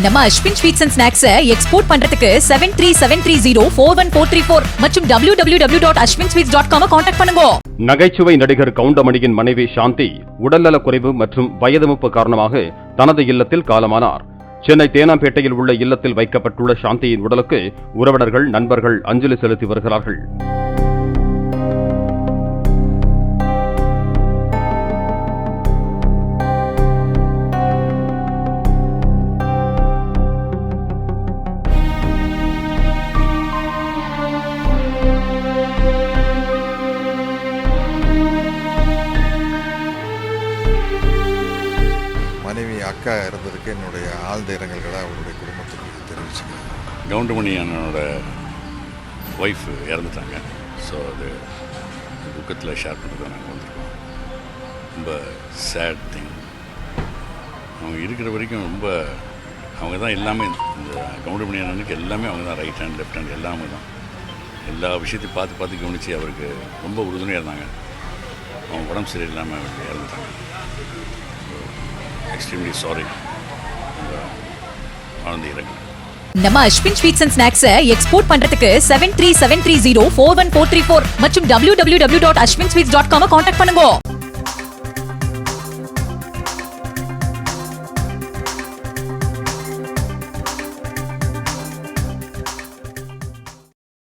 நம்ம Ashwin sweets and snacks export பண்றதுக்கு 7373041434 மற்றும் www.ashwinsweets.com கான்டாக்ட் பண்ணுங்க. நகைச்சுவை நடிகர் கவுண்டமணியின் மனைவி சாந்தி உடல்நலக் குறைவு மற்றும் வயது மூப்பு காரணமாக தனது இல்லத்தில் காலமானார். சென்னை தேனாம்பேட்டையில் உள்ள இல்லத்தில் வைக்கப்பட்டுள்ள சாந்தியின் உடலுக்கு உறவினர்கள், நண்பர்கள் அஞ்சலி செலுத்தி வருகிறார்கள். மனைவி அக்கா இறந்ததுக்கு என்னுடைய ஆழ்ந்த இரங்கல்களை அவருடைய குடும்பத்துக்கு தெரிவிச்சுக்கிறேன். கவுண்டமணி அண்ணனோட ஒய்ஃப் இறந்துட்டாங்க. ஸோ அது துக்கத்தில் ஷேர் பண்ணுறது நாங்கள் வந்திருக்கோம். ரொம்ப சேட் திங். அவங்க இருக்கிற வரைக்கும் ரொம்ப அவங்க தான் எல்லாமே. இந்த கவுண்டமணி அண்ணனுக்கு எல்லாமே அவங்க தான். ரைட் ஹேண்ட், லெஃப்ட் ஹேண்ட் எல்லாமே தான். எல்லா விஷயத்தையும் பார்த்து பார்த்து கவனித்து அவருக்கு ரொம்ப உறுதுணையாக இருந்தாங்க. அவங்க உடம்பு சரியில்லாமல் இறந்துட்டாங்க. Extremely sorry. ஆனந்த இரங்கல். நம்ம Ashwin sweets and snacks export பண்றதுக்கு 7373041434 மற்றும் www.ashwinsweets.com கான்டாக்ட் பண்ணுங்க.